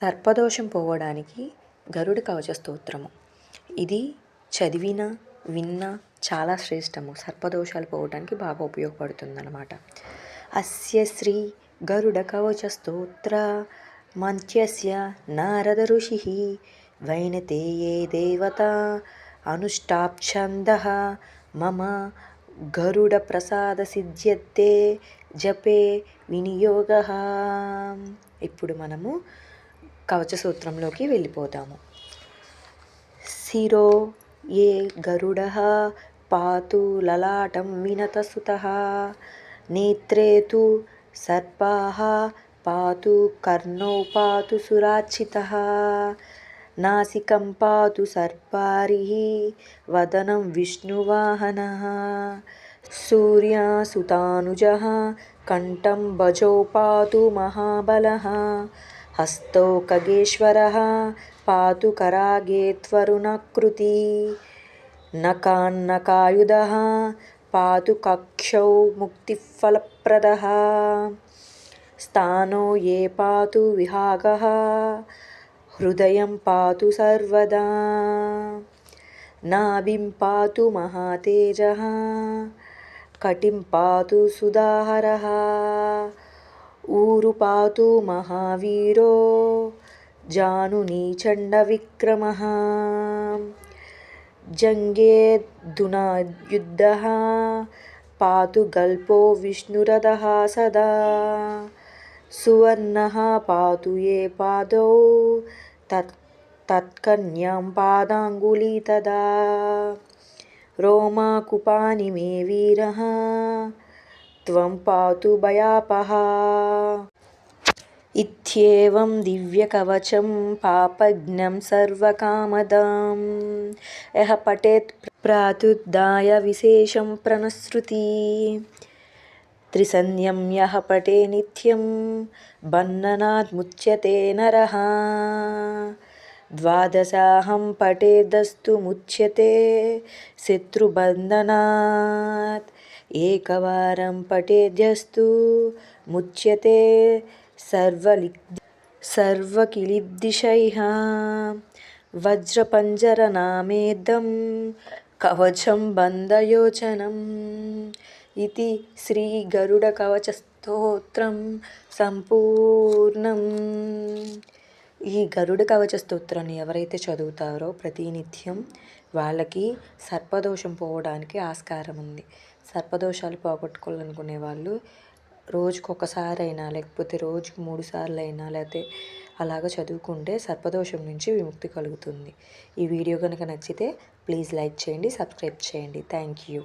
సర్పదోషం పోవడానికి గరుడ కవచ స్తోత్రము. ఇది చదివినా విన్నా చాలా శ్రేష్టము. సర్పదోషాలు పోవడానికి బాగా ఉపయోగపడుతుందన్నమాట. అస్య శ్రీ గరుడ కవచ స్తోత్ర మంత్యస్య నారద ఋషి వైనతేయే దేవత అనుష్టాప్ఛందః మమ గరుడ ప్రసాద సిద్ధ్యతే జపే వినియోగః. ఇప్పుడు మనము కవచ సూత్రంలోకి వెళ్ళిపోతాము. శిరో ఏ గరుడః పాతు లలాటం వినతసుతః నేత్రే తు సర్పాః పాతు కర్ణౌ పాతు సురార్చితః నాసికం పాతు సర్పారిః వదనం విష్ణువాహనః సూర్యసుతానుజః కంఠం భజౌ పాతు మహాబలః హస్తౌ ఖగేశ్వరः పాతు కరాగే త్వరుణాకృతి నకాన్నకాయుధः పాతు కక్షౌ ముక్తిఫలప్రదः స్థానో ఏ పాతు విహాగः హృదయం పాతు సర్వదా నాభిం పాతు మహాతేజః కటిం పాతు సుధాహరः ఊరు పాతు మహావీరో జానుని చండవిక్రమః జంగేర్ధునాయుద్ధః పాతు గల్పో విష్ణురథः సదా సువర్ణః పాతు ఏ పాదౌ తత్కన్యాం పాదాంగుళీ తదా రోమాకుపాని మే వీరః త్వం పాతు భయాపః. ఇత్యేవం దివ్యకవచం పాపఘ్నం సర్వకామదాం యః పఠేత్ ప్రాతుద్ధాయ విశేషం ప్రణశ్రుతి త్రిసంధ్యం యః పఠే నిత్యం బంధనాద్ ముచ్యతే నరః ద్వాదశాహం పఠేదస్తు ముచ్యతే శత్రుబంధనాత్ ఏకవారం పఠేద్యస్తు ముచ్యతే సర్వకిలిద్దిశైః వజ్రపంజరనామేదం కవచం బంధయోచనం. ఇది శ్రీ గరుడ కవచ స్తోత్రం సంపూర్ణం. ఈ గరుడ కవచ స్తోత్రాన్ని ఎవరైతే చదువుతారో ప్రతినిత్యం వాళ్ళకి సర్పదోషం పోవడానికి ఆస్కారం ఉంది. సర్పదోషాలు పోగొట్టుకోవాలనుకునే వాళ్ళు రోజుకొకసారైనా లేకపోతే రోజుకు 3 సార్లు అయినా లేకపోతే అలాగ చదువుకుంటే సర్పదోషం నుంచి విముక్తి కలుగుతుంది. ఈ వీడియో కనుక నచ్చితే ప్లీజ్ లైక్ చేయండి, సబ్స్క్రైబ్ చేయండి. Thank you.